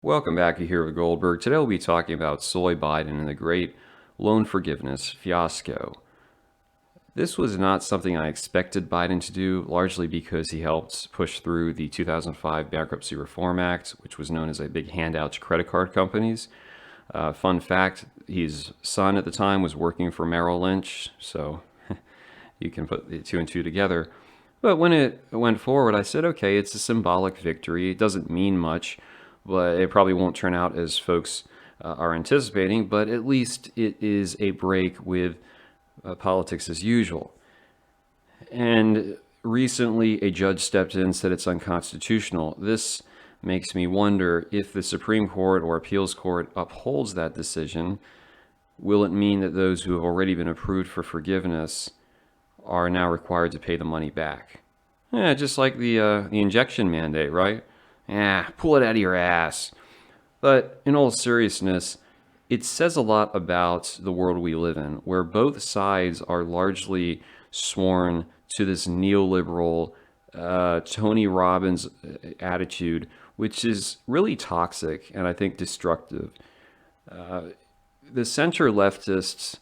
Welcome back here with Goldberg. Today we'll be talking about Soy Biden and the great loan forgiveness fiasco. This was not something I expected Biden to do, largely because he helped push through the 2005 Bankruptcy Reform Act, which was known as a big handout to credit card companies. Fun fact, his son at the time was working for Merrill Lynch, so you can put the two and two together. But when it went forward, I said, okay, it's a symbolic victory. It doesn't mean much, but it probably won't turn out as folks are anticipating, but at least it is a break with politics as usual. And recently, a judge stepped in and said it's unconstitutional. This makes me wonder if the Supreme Court or appeals court upholds that decision, will it mean that those who have already been approved for forgiveness are now required to pay the money back? Yeah, just like the injection mandate, right? Pull it out of your ass. But in all seriousness, it says a lot about the world we live in, where both sides are largely sworn to this neoliberal, Tony Robbins attitude, which is really toxic and I think destructive. The center leftists,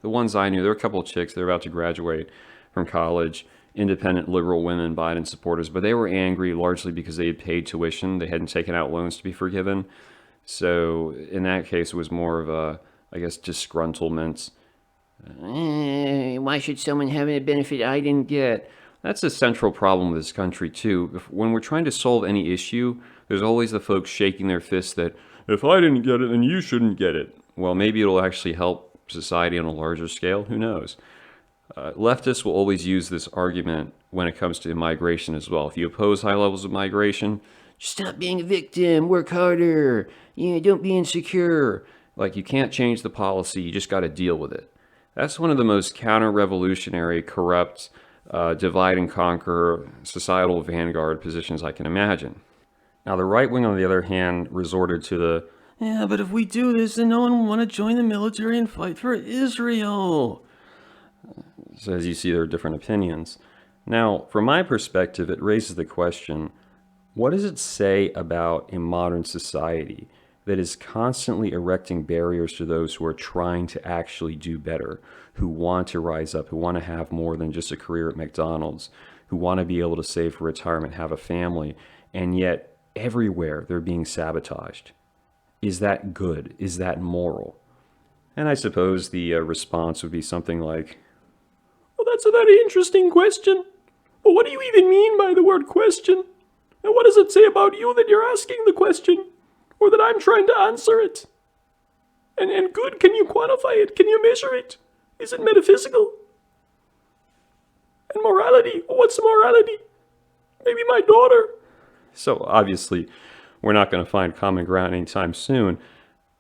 the ones I knew, there were a couple of chicks, they're about to graduate from college, independent liberal women, Biden supporters, but they were angry largely because they had paid tuition. They hadn't taken out loans to be forgiven. So in that case, it was more of a, I guess, disgruntlement. Why should someone have a benefit I didn't get? That's a central problem with this country, too. When we're trying to solve any issue, there's always the folks shaking their fists that, if I didn't get it, then you shouldn't get it. Well, maybe it'll actually help society on a larger scale. Who knows? Leftists will always use this argument when it comes to immigration as well. If you oppose high levels of migration, stop being a victim, work harder, don't be insecure. Like, you can't change the policy, you just got to deal with it. That's one of the most counter-revolutionary, corrupt, divide and conquer, societal vanguard positions I can imagine. Now, the right wing, on the other hand, resorted to the, but if we do this, then no one will want to join the military and fight for Israel. So as you see, there are different opinions. Now, from my perspective, it raises the question, what does it say about a modern society that is constantly erecting barriers to those who are trying to actually do better, who want to rise up, who want to have more than just a career at McDonald's, who want to be able to save for retirement, have a family, and yet everywhere they're being sabotaged? Is that good? Is that moral? And I suppose the response would be something like, well, that's a very interesting question. But what do you even mean by the word question? And what does it say about you that you're asking the question? Or that I'm trying to answer it? And good, can you quantify it? Can you measure it? Is it metaphysical? And morality? What's morality? Maybe my daughter. So obviously, we're not going to find common ground anytime soon.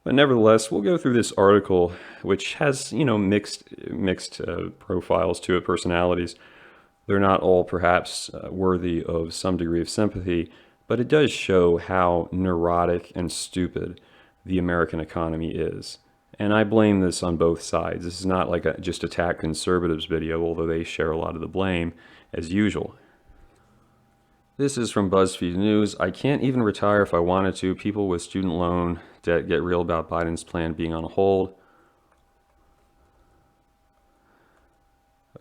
But nevertheless, we'll go through this article, which has, mixed profiles to it, personalities. They're not all perhaps worthy of some degree of sympathy, but it does show how neurotic and stupid the American economy is. And I blame this on both sides. This is not like a just attack conservatives video, although they share a lot of the blame, as usual. This is from BuzzFeed News. I can't even retire if I wanted to. People with student loan debt get real about Biden's plan being on hold.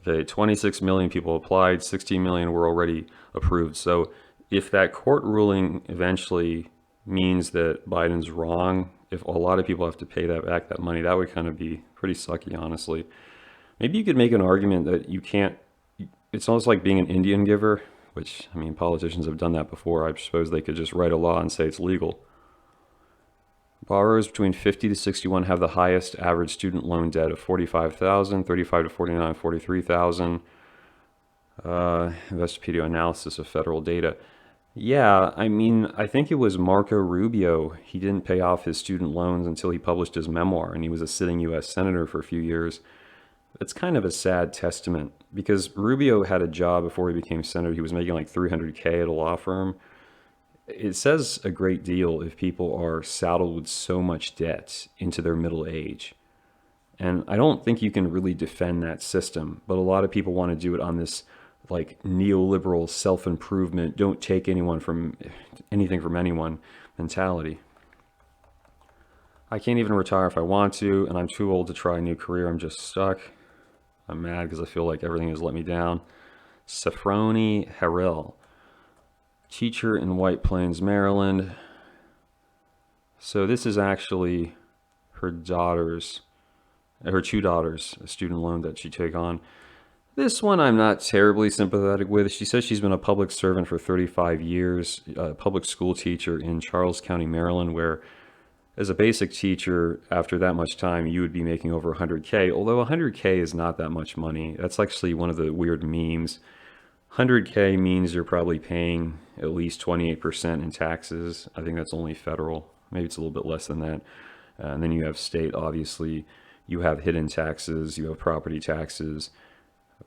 Okay, 26 million people applied, 16 million were already approved. So if that court ruling eventually means that Biden's wrong, if a lot of people have to pay that money, that would kind of be pretty sucky, honestly. Maybe you could make an argument that you can't, it's almost like being an Indian giver, which, politicians have done that before. I suppose they could just write a law and say it's legal. Borrowers between 50 to 61 have the highest average student loan debt of $45,000, 35 to 49, $43,000. Investopedia analysis of federal data. Yeah, I think it was Marco Rubio. He didn't pay off his student loans until he published his memoir, and he was a sitting U.S. senator for a few years. It's kind of a sad testament because Rubio had a job before he became senator. He was making like $300K at a law firm. It says a great deal if people are saddled with so much debt into their middle age. And I don't think you can really defend that system, but a lot of people want to do it on this like neoliberal self-improvement, don't take anything from anyone mentality. I can't even retire if I want to, and I'm too old to try a new career. I'm just stuck. I'm mad because I feel like everything has let me down. Safroni Harrell, teacher in White Plains, Maryland. So this is actually her two daughters, a student loan that she took on. This one I'm not terribly sympathetic with. She says she's been a public servant for 35 years, a public school teacher in Charles County, Maryland, where as a basic teacher, after that much time, you would be making over 100K, although 100K is not that much money. That's actually one of the weird memes. 100K means you're probably paying at least 28% in taxes. I think that's only federal. Maybe it's a little bit less than that. And then you have state, obviously. You have hidden taxes. You have property taxes.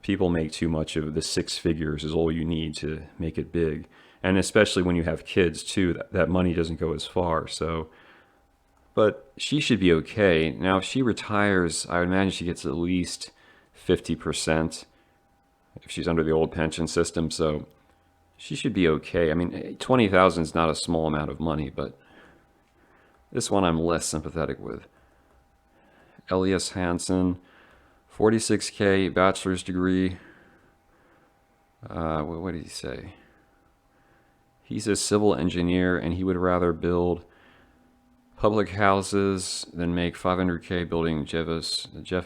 People make too much of the six figures is all you need to make it big. And especially when you have kids, too, that money doesn't go as far. So, but she should be okay. Now, if she retires, I would imagine she gets at least 50% if she's under the old pension system. So she should be okay. I mean, 20,000 is not a small amount of money, but this one I'm less sympathetic with. Elias Hansen, 46K, bachelor's degree. What did he say? He's a civil engineer, and he would rather build public houses than make 500K building Jeff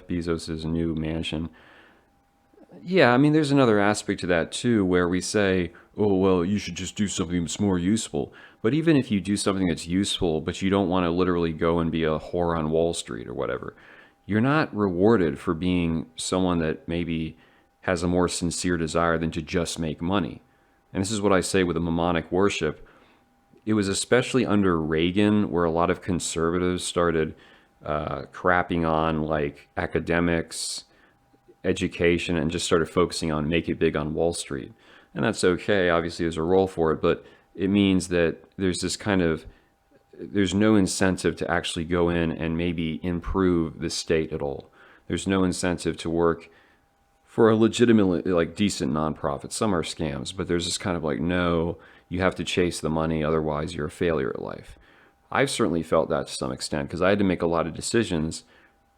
Bezos' new mansion. Yeah, I mean, there's another aspect to that too, where we say, oh, well, you should just do something that's more useful. But even if you do something that's useful, but you don't want to literally go and be a whore on Wall Street or whatever, you're not rewarded for being someone that maybe has a more sincere desire than to just make money. And this is what I say with the Mammonic worship. It was especially under Reagan where a lot of conservatives started crapping on like academics, education, and just started focusing on make it big on Wall Street. And that's okay. Obviously, there's a role for it, but it means that there's no incentive to actually go in and maybe improve the state at all. There's no incentive to work for a legitimately like decent nonprofit. Some are scams, but there's this kind of like, no, you have to chase the money, otherwise you're a failure at life. I've certainly felt that to some extent because I had to make a lot of decisions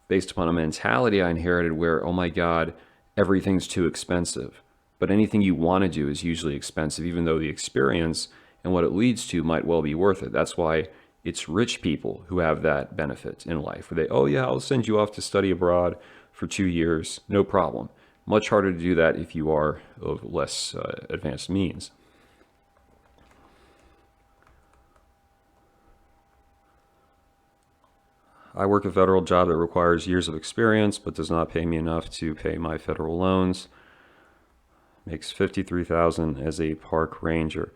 based upon a mentality I inherited where, oh my God, everything's too expensive. But anything you want to do is usually expensive, even though the experience and what it leads to might well be worth it. That's why it's rich people who have that benefit in life, where they, oh yeah, I'll send you off to study abroad for 2 years, no problem. Much harder to do that if you are of less advanced means. I work a federal job that requires years of experience, but does not pay me enough to pay my federal loans. Makes $53,000 as a park ranger.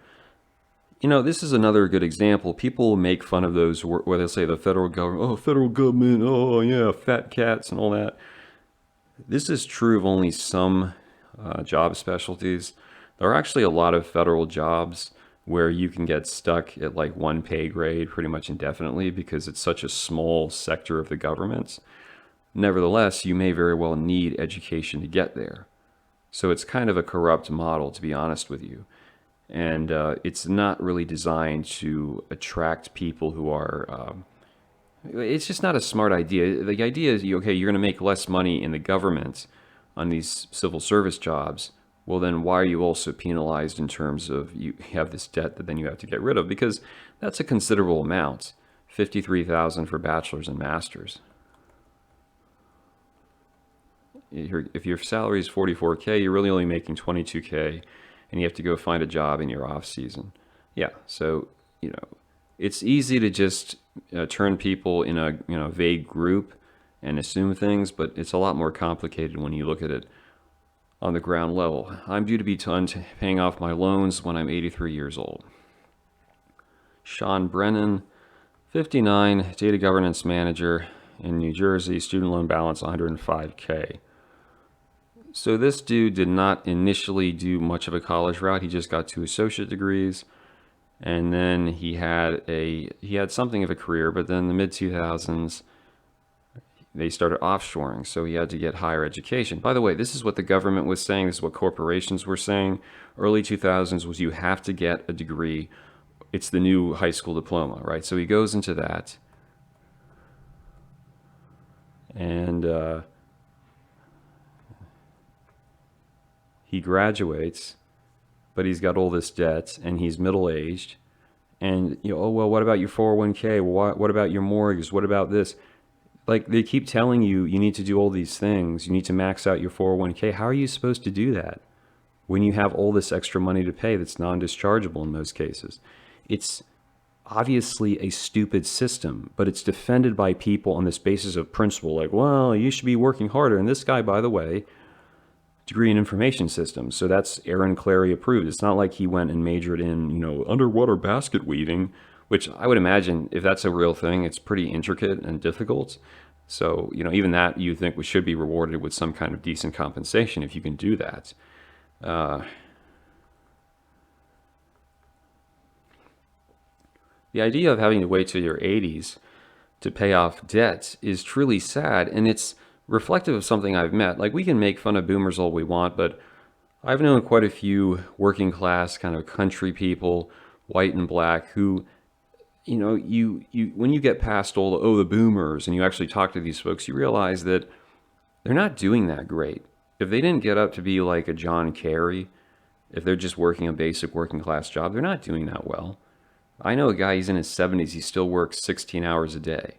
You know, this is another good example. People make fun of those where they say the federal government, oh, federal government, oh yeah, fat cats and all that. This is true of only some job specialties. There are actually a lot of federal jobs where you can get stuck at like one pay grade pretty much indefinitely because it's such a small sector of the government. Nevertheless, you may very well need education to get there. So it's kind of a corrupt model, to be honest with you. And it's not really designed to attract people who are... it's just not a smart idea. The idea is, okay, you're going to make less money in the government on these civil service jobs. Well, then why are you also penalized in terms of you have this debt that then you have to get rid of? Because that's a considerable amount. $53,000 for bachelor's and master's. If your salary is $44K, you're really only making $22K, and you have to go find a job in your off season. Yeah, so it's easy to just turn people in a vague group and assume things, but it's a lot more complicated when you look at it on the ground level. I'm due to be done paying off my loans when I'm 83 years old. Sean Brennan, 59, data governance manager in New Jersey, student loan balance 105K. So this dude did not initially do much of a college route. He just got 2 associate degrees, and then he had something of a career, but then in the mid-2000s, they started offshoring, so he had to get higher education. By the way, this is what the government was saying. This is what corporations were saying. Early 2000s was you have to get a degree it's the new high school diploma, right? So he goes into that, and he graduates, but he's got all this debt, and he's middle-aged. And, oh, well, what about your 401k? What about your mortgage? What about this? Like, they keep telling you you need to do all these things. You need to max out your 401k. How are you supposed to do that when you have all this extra money to pay that's non-dischargeable in most cases? It's obviously a stupid system, but it's defended by people on this basis of principle. Like, well, you should be working harder. And this guy, by the way, degree in information systems. So that's Aaron Clary approved. It's not like he went and majored in, underwater basket weaving, which I would imagine if that's a real thing, it's pretty intricate and difficult. So, even that you think we should be rewarded with some kind of decent compensation if you can do that. The idea of having to wait till your 80s to pay off debt is truly sad, and it's reflective of something I've met. Like, we can make fun of boomers all we want, but I've known quite a few working class kind of country people, white and black, who, you when you get past all the boomers and you actually talk to these folks, you realize that they're not doing that great. If they didn't get up to be like a John Kerry, if they're just working a basic working class job, they're not doing that well. I know a guy, he's in his 70s, he still works 16 hours a day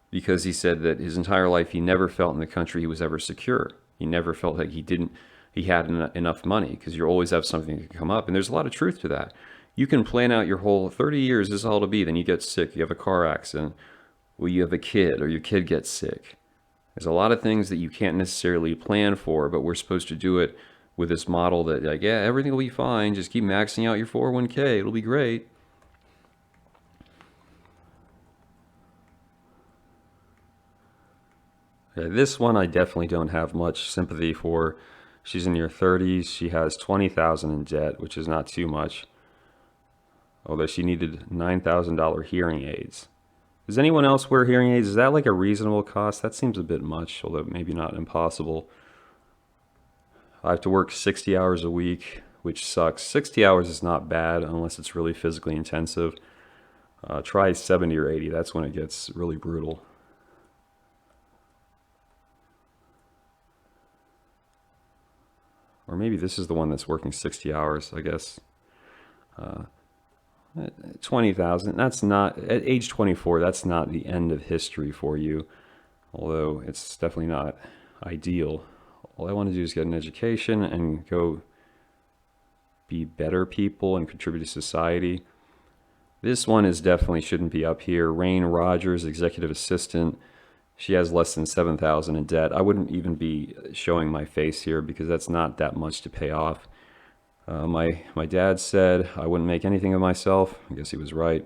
because he said that his entire life he never felt in the country he was ever secure. He never felt like he had enough money, because you always have something that can come up. And there's a lot of truth to that. You can plan out your whole 30 years, this is all to be, then you get sick, you have a car accident, well, you have a kid, or your kid gets sick. There's a lot of things that you can't necessarily plan for, but we're supposed to do it with this model that, like, yeah, everything will be fine, just keep maxing out your 401k, it'll be great. Yeah, this one I definitely don't have much sympathy for. She's in her 30s. She has 20,000 in debt, which is not too much. Although she needed $9,000 hearing aids. Does anyone else wear hearing aids? Is that like a reasonable cost? That seems a bit much, although maybe not impossible. I have to work 60 hours a week, which sucks. 60 hours is not bad unless it's really physically intensive. Try 70 or 80. That's when it gets really brutal. Or maybe this is the one that's working 60 hours, I guess. 20,000, that's not, at age 24, that's not the end of history for you, although it's definitely not ideal. All I want to do is get an education and go be better people and contribute to society. This one is definitely shouldn't be up here. Rain Rogers, executive assistant. She has less than 7,000 in debt. I wouldn't even be showing my face here because that's not that much to pay off. My dad said I wouldn't make anything of myself. I guess he was right.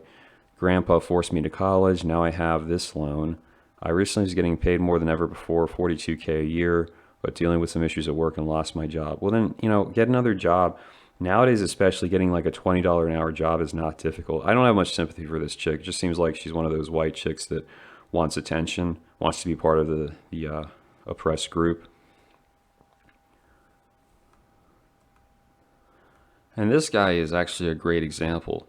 Grandpa forced me to college. Now I have this loan. I recently was getting paid more than ever before, $42K a year, but dealing with some issues at work and lost my job. Well then, get another job. Nowadays, especially, getting like a $20 an hour job is not difficult. I don't have much sympathy for this chick. It just seems like she's one of those white chicks that wants attention, wants to be part of the oppressed group. And this guy is actually a great example.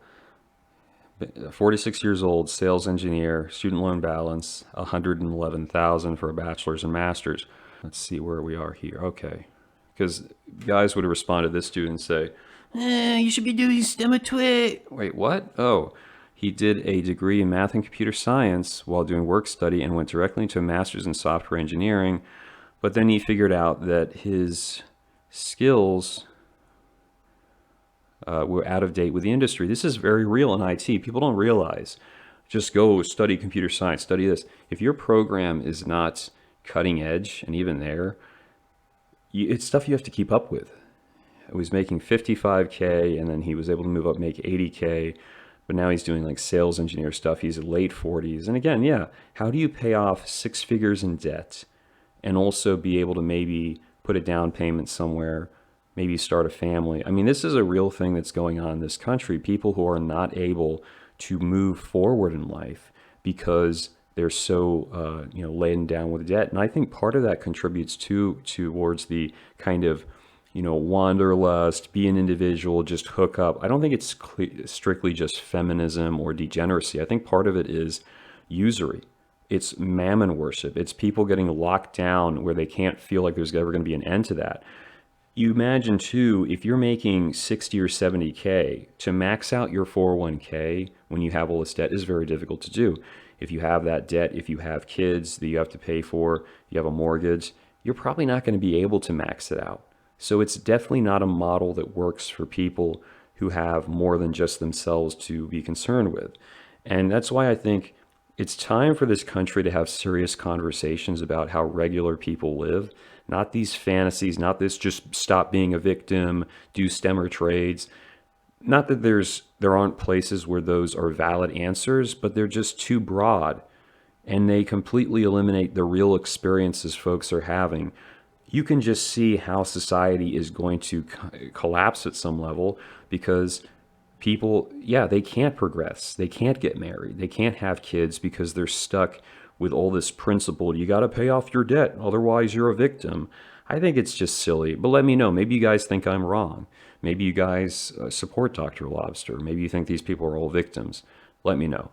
46 years old, sales engineer, student loan balance, 111,000 for a bachelor's and master's. Let's see where we are here. Okay. Because guys would respond to this dude and say, you should be doing STEM twit. Wait, what? Oh, he did a degree in math and computer science while doing work study and went directly into a master's in software engineering. But then he figured out that his skills were out of date with the industry. This is very real in IT. People don't realize. Just go study computer science, study this. If your program is not cutting edge, and even there, it's stuff you have to keep up with. He was making 55K, and then he was able to move up, make 80K, but now he's doing like sales engineer stuff. He's late 40s. And again, yeah, how do you pay off 6 figures in debt and also be able to maybe put a down payment somewhere, maybe start a family? I mean, this is a real thing that's going on in this country. People who are not able to move forward in life because they're so laden down with debt. And I think part of that contributes towards the kind of wanderlust, be an individual, just hook up. I don't think it's strictly just feminism or degeneracy. I think part of it is usury. It's mammon worship. It's people getting locked down where they can't feel like there's ever going to be an end to that. You imagine too, if you're making 60 or 70K, to max out your 401k when you have all this debt is very difficult to do. If you have that debt, if you have kids that you have to pay for, you have a mortgage, you're probably not going to be able to max it out. So it's definitely not a model that works for people who have more than just themselves to be concerned with. And that's why I think it's time for this country to have serious conversations about how regular people live, not these fantasies, not this just stop being a victim, do stemmer trades. Not that there aren't places where those are valid answers, but they're just too broad and they completely eliminate the real experiences folks are having. You can just see how society is going to collapse at some level because people, yeah, they can't progress. They can't get married. They can't have kids because they're stuck with all this principle. You got to pay off your debt, otherwise you're a victim. I think it's just silly. But let me know. Maybe you guys think I'm wrong. Maybe you guys support Dr. Lobster. Maybe you think these people are all victims. Let me know.